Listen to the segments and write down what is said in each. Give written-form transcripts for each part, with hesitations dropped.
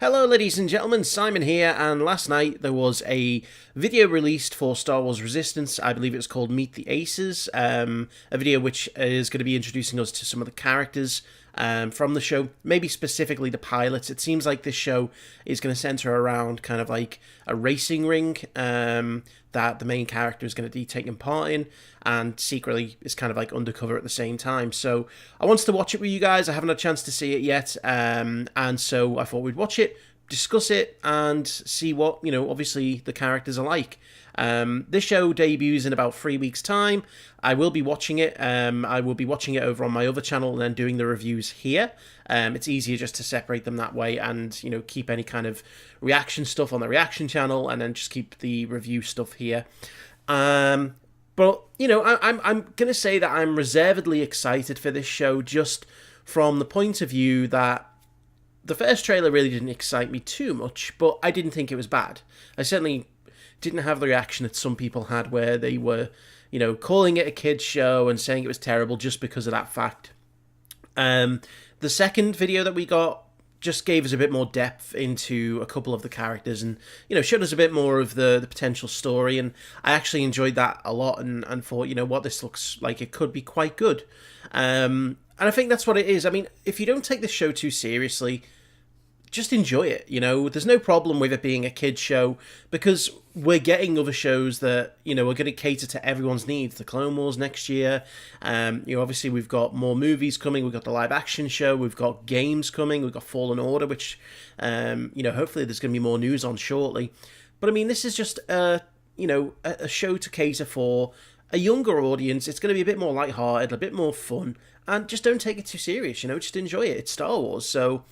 Hello ladies and gentlemen, Simon here, and last night there was a video released for Star Wars Resistance. I believe it was called Meet the Aces, a video which is going to be introducing us to some of the characters from the show, maybe specifically the pilots. It seems like this show is going to center around kind of like a racing ring that the main character is going to be taking part in, and secretly is kind of like undercover at the same time. So I wanted to watch it with you guys. I haven't had a chance to see it yet, and so I thought we'd watch it, discuss it, and see what, obviously the characters are like. This show debuts in about 3 weeks' time. I will be watching it. I will be watching it over on my other channel and then doing the reviews here. It's easier just to separate them that way and, keep any kind of reaction stuff on the reaction channel and then just keep the review stuff here. But, I'm going to say that I'm reservedly excited for this show just from the point of view that the first trailer really didn't excite me too much, but I didn't think it was bad. I certainly didn't have the reaction that some people had where they were, calling it a kid's show and saying it was terrible just because of that fact. The second video that we got just gave us a bit more depth into a couple of the characters and, showed us a bit more of the potential story, and I actually enjoyed that a lot and thought, what, this looks like it could be quite good. And I think that's what it is. I mean, if you don't take this show too seriously, just enjoy it, There's no problem with it being a kid's show because we're getting other shows that, are going to cater to everyone's needs. The Clone Wars next year. Obviously we've got more movies coming. We've got the live action show. We've got games coming. We've got Fallen Order, which, hopefully there's going to be more news on shortly. But I mean, this is just, a show to cater for a younger audience. It's going to be a bit more lighthearted, a bit more fun, and just don't take it too serious, just enjoy it. It's Star Wars. So,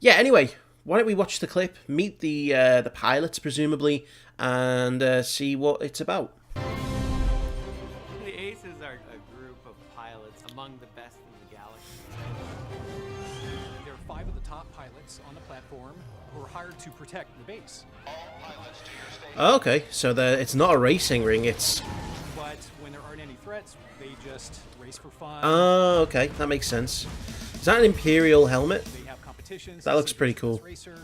yeah, anyway, why don't we watch the clip, meet the pilots, presumably, and see what it's about. The Aces are a group of pilots among the best in the galaxy. There are 5 of the top pilots on the platform who are hired to protect the base. All pilots to your station. Okay, so it's not a racing ring, it's... But when there aren't any threats, they just race for fun. Oh, okay, that makes sense. Is that an Imperial helmet? They have competitions. That looks pretty cool. Racer.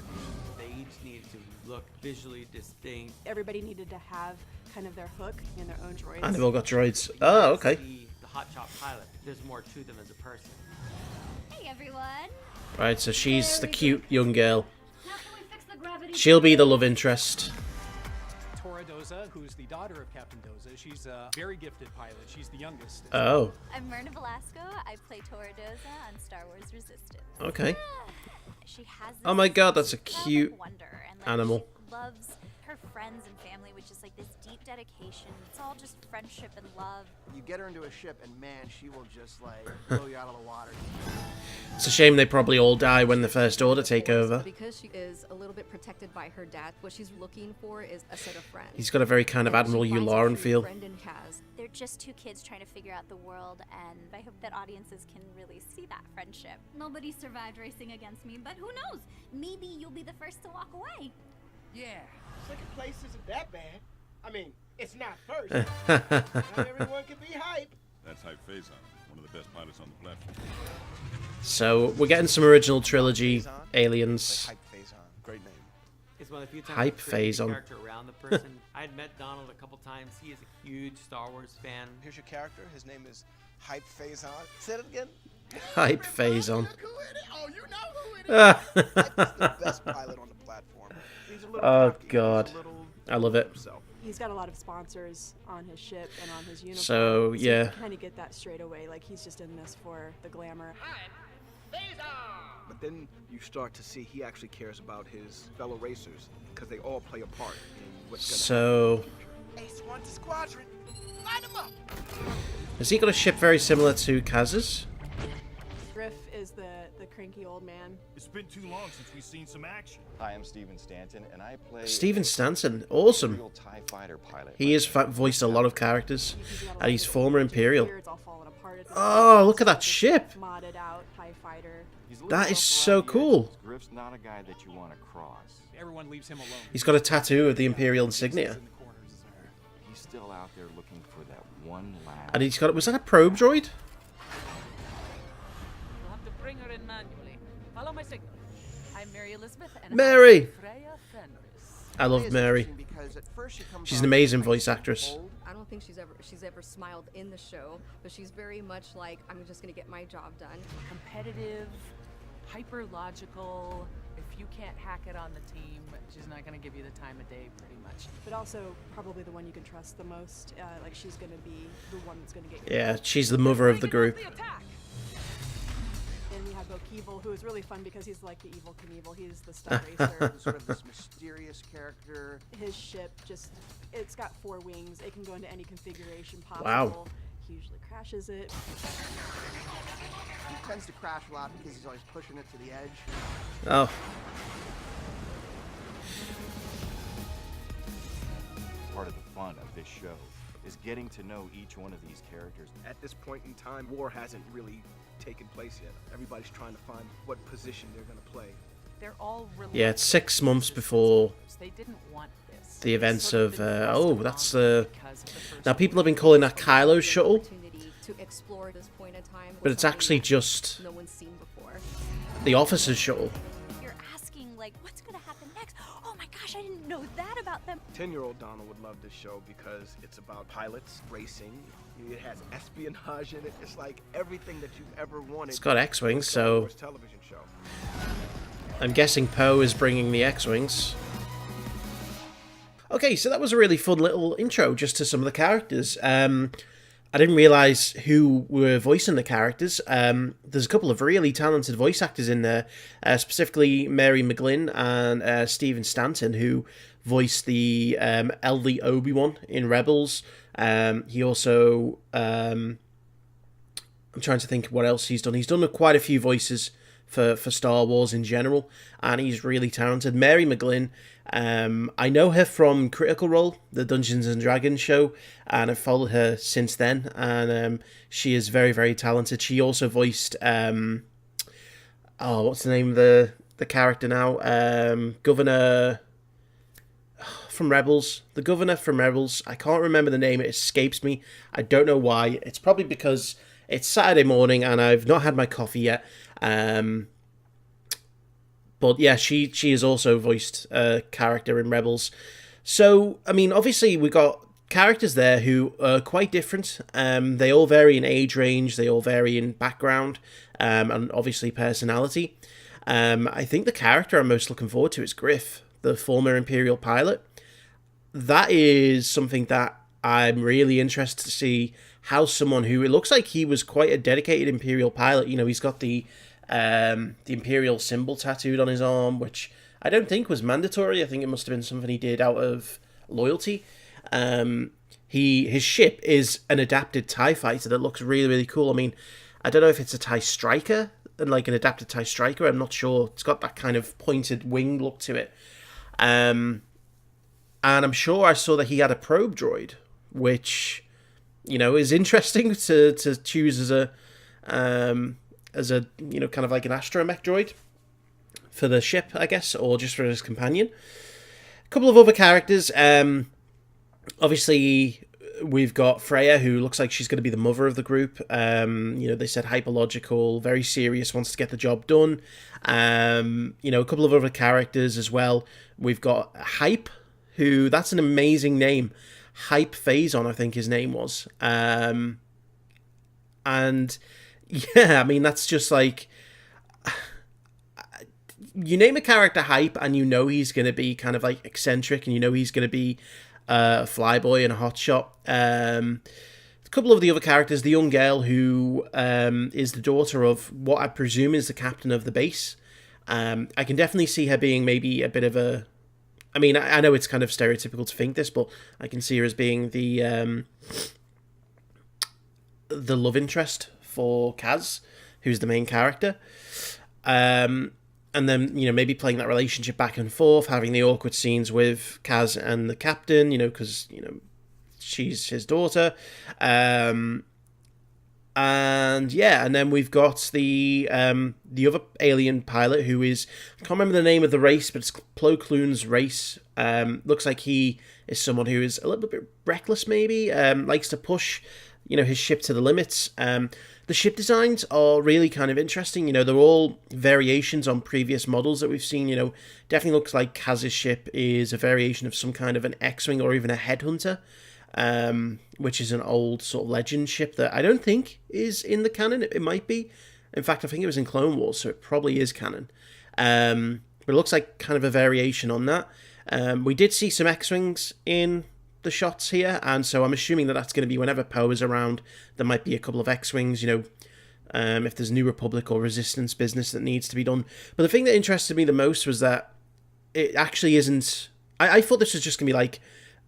They each need to look visually distinct. Everybody needed to have kind of their hook and their own droids. And they've all got droids. Oh, okay. The hotshot pilot, there's more to them as a person. Hey everyone! Right, so she's the cute young girl. Now can we fix the gravity? She'll be the love interest. Tora Doza, who's the daughter of Captain Doza. She's a very gifted pilot. She's the youngest. Oh, I'm Myrna Velasco. I play Tora Doza on Star Wars Resistance. okay. She has this Oh my god, that's a incredible cute wonder, and, animal. She loves her friends and family, which is like this deep dedication. It's all just friendship and love. You get her into a ship, and man, she will just like blow you out of the water. It's a shame they probably all die when the First Order take over. Because she is a little bit protected by her dad, what she's looking for is a set of friends. He's got a very kind of Admiral Yularen feel. Brendan has. They're just two kids trying to figure out the world, and I hope that audiences can really see that friendship. Nobody survived racing against me, but who knows? Maybe you'll be the first to walk away. Yeah, second place isn't that bad. I mean, it's not first. Not everyone can be hype. That's Hype Phazon, one of the best pilots on the platform. So we're getting some original trilogy aliens. Hype Phazon, great name. It's one of the few times Hype you create a phase on. character around the person. I had met Donald a couple times. He is a huge Star Wars fan. Here's your character. His name is Hype Phazon. Say it again. Hype Phazon. Oh, you know who it is. Hype is the best pilot on the platform. He's a little Oh cocky. god, He's a little I love it. himself. He's got a lot of sponsors on his ship and on his uniform. So yeah, you kind of get that straight away. Like he's just in this for the glamour. But then you start to see he actually cares about his fellow racers because they all play a part in what's going to happen in the future. Ace 1 to Squadron. Line them up. has he got a ship very similar to Kaz's? Griff is the cranky old man. It's been too long since we've seen some action. Hi, I'm Steven Stanton, and I play Stephen Stanton, awesome. real TIE fighter pilot. He has voiced a lot of characters, and he's former Imperial. It's all falling apart. It's Oh, look at that ship! modded out TIE fighter. He's a little That is rough so around the cool. edges. Griff's not a guy that you want to cross. Everyone leaves him alone. He's got a tattoo of the Imperial insignia, In the corners there. He's still out there looking for that one last. and he's got. Was that a probe droid? You'll have to bring her in manually. Follow my signal. I'm Mary Elizabeth, and Mary! Freya Fenris. I love Mary. She's an amazing voice actress. I don't think she's ever smiled in the show, but she's very much like, I'm just gonna get my job done. Competitive, hyper logical. If you can't hack it on the team, she's not gonna give you the time of day, pretty much. But also probably the one you can trust the most. Like she's gonna be the one that's gonna get you. Yeah, she's the mother of the group. And we have Bokeevil, who is really fun because he's like the evil Knievel. He's the stunt racer. Sort of this mysterious character. His ship it's got 4 wings. It can go into any configuration possible. Wow. He usually crashes it. He tends to crash a lot because he's always pushing it to the edge. Oh. Part of the fun of this show is getting to know each one of these characters. At this point in time, war hasn't really taken place yet. Everybody's trying to find what position they're going to play. They're all Yeah, it's 6 months before they didn't want this. the events of oh, that's now people have been calling that Kylo's shuttle, To explore this point in time, but it's actually just no one's seen before. the officer's shuttle. You're asking, like, what's gonna happen next? Oh my gosh, I didn't know that about them. 10-year-old Donald would love this show because it's about pilots, racing. It has espionage in it. It's like everything that you've ever wanted. It's got X-wings, Star so Wars television show. I'm guessing Poe is bringing the X-wings. Okay, so that was a really fun little intro just to some of the characters. I didn't realise who were voicing the characters. There's a couple of really talented voice actors in there, specifically Mary McGlynn and Stephen Stanton, who voiced the elderly Obi-Wan in Rebels. He also... I'm trying to think what else he's done. He's done quite a few voices for Star Wars in general, and he's really talented. Mary McGlynn, I know her from Critical Role, the Dungeons and Dragons show, and I've followed her since then, and she is very, very talented. She also voiced, what's the name of the character now? Governor from Rebels. The Governor from Rebels. I can't remember the name, it escapes me. I don't know why. It's probably because it's Saturday morning and I've not had my coffee yet. But yeah, she has also voiced a character in Rebels. So, I mean, obviously we got characters there who are quite different. They all vary in age range, they all vary in background, and obviously personality. I think the character I'm most looking forward to is Griff, the former Imperial pilot. That is something that I'm really interested to see how someone who, it looks like he was quite a dedicated Imperial pilot. You know, he's got the Imperial symbol tattooed on his arm, which I don't think was mandatory. I think it must have been something he did out of loyalty. His ship is an adapted TIE fighter that looks really, really cool. I mean, I don't know if it's a TIE Striker, like an adapted TIE Striker. I'm not sure. It's got that kind of pointed wing look to it. And I'm sure I saw that he had a probe droid, which, you know, is interesting to choose as a you know, kind of like an astromech droid for the ship, I guess, or just for his companion. A couple of other characters. Obviously, we've got Freya, who looks like she's going to be the mother of the group. You know, they said hyperlogical, very serious, wants to get the job done. You know, a couple of other characters as well. We've got Hype, who, that's an amazing name. Hype Phazon, I think his name was. And yeah, I mean, that's just like, you name a character Hype and you know he's going to be kind of like eccentric, and you know he's going to be a flyboy and a hotshot. A couple of the other characters, the young girl who is the daughter of what I presume is the captain of the base. I can definitely see her being maybe a bit of a, I mean, I know it's kind of stereotypical to think this, but I can see her as being the love interest for Kaz, who's the main character. And then, you know, maybe playing that relationship back and forth, having the awkward scenes with Kaz and the captain, you know, because, you know, she's his daughter. And yeah, and then we've got the other alien pilot who is, I can't remember the name of the race, but it's Plo Koon's race. Looks like he is someone who is a little bit reckless, maybe, likes to push, you know, his ship to the limits. The ship designs are really kind of interesting. You know, they're all variations on previous models that we've seen. You know, definitely looks like Kaz's ship is a variation of some kind of an X-Wing or even a Headhunter, which is an old sort of legend ship that I don't think is in the canon. It might be. In fact, I think it was in Clone Wars, so it probably is canon. But it looks like kind of a variation on that. We did see some X-Wings in the shots here, and so I'm assuming that that's going to be whenever Poe is around, there might be a couple of X-Wings, you know, if there's New Republic or Resistance business that needs to be done. But the thing that interested me the most was that it actually isn't... I thought this was just going to be like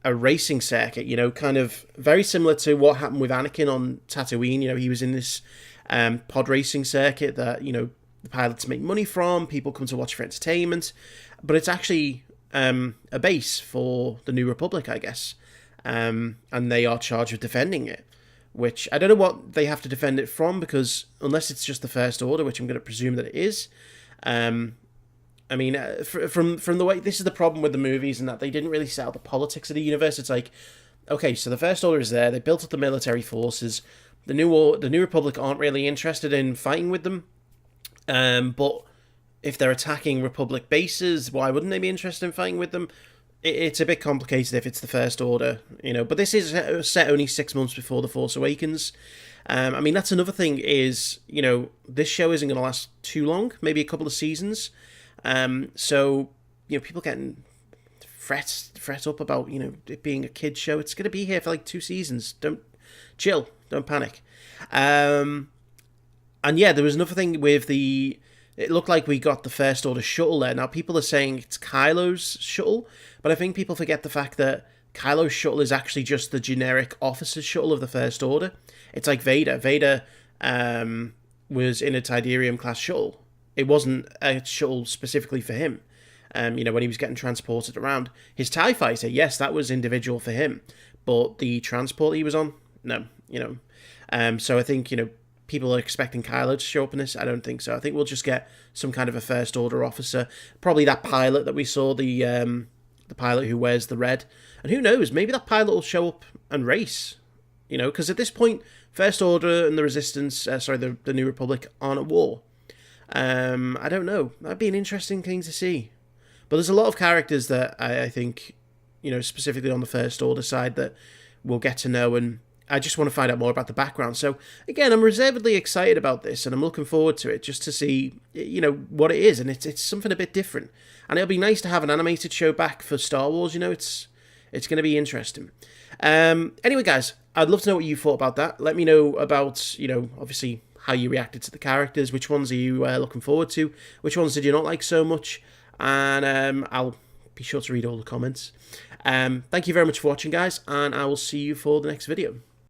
a racing circuit, you know, kind of very similar to what happened with Anakin on Tatooine. You know, he was in this pod racing circuit that, you know, the pilots make money from, people come to watch for entertainment, but it's actually a base for the New Republic, I guess. And they are charged with defending it, which I don't know what they have to defend it from, because unless it's just the First Order, which I'm going to presume that it is. I mean, from the way, this is the problem with the movies, and that they didn't really set out the politics of the universe. It's like, okay, so the First Order is there, they built up the military forces, the New Republic aren't really interested in fighting with them, but if they're attacking Republic bases, why wouldn't they be interested in fighting with them? It's a bit complicated if it's the First Order, you know, but this is set only 6 months before The Force Awakens. I mean, that's another thing is, you know, this show isn't going to last too long, maybe a couple of seasons. So, you know, people getting fret up about, you know, it being a kid's show. It's going to be here for like 2 seasons. Don't chill, don't panic. And yeah, there was another thing with the... It looked like we got the First Order shuttle there. Now, people are saying it's Kylo's shuttle, but I think people forget the fact that Kylo's shuttle is actually just the generic officer's shuttle of the First Order. It's like Vader. Vader was in a Tidarium-class shuttle. It wasn't a shuttle specifically for him. You know, when he was getting transported around. His TIE Fighter, yes, that was individual for him, but the transport he was on, no, you know. So I think, you know, people are expecting Kylo to show up in this. I don't think so. I think we'll just get some kind of a First Order officer. Probably that pilot that we saw, the pilot who wears the red. And who knows, maybe that pilot will show up and race. You know, because at this point, First Order and the Resistance, the New Republic aren't at war. I don't know. That'd be an interesting thing to see. But there's a lot of characters that I think, you know, specifically on the First Order side that we'll get to know, and I just want to find out more about the background. So, again, I'm reservedly excited about this, and I'm looking forward to it just to see, you know, what it is. And it's something a bit different. And it'll be nice to have an animated show back for Star Wars, you know. It's going to be interesting. Anyway, guys, I'd love to know what you thought about that. Let me know about, you know, obviously how you reacted to the characters. Which ones are you looking forward to? Which ones did you not like so much? And I'll be sure to read all the comments. Thank you very much for watching, guys, and I will see you for the next video.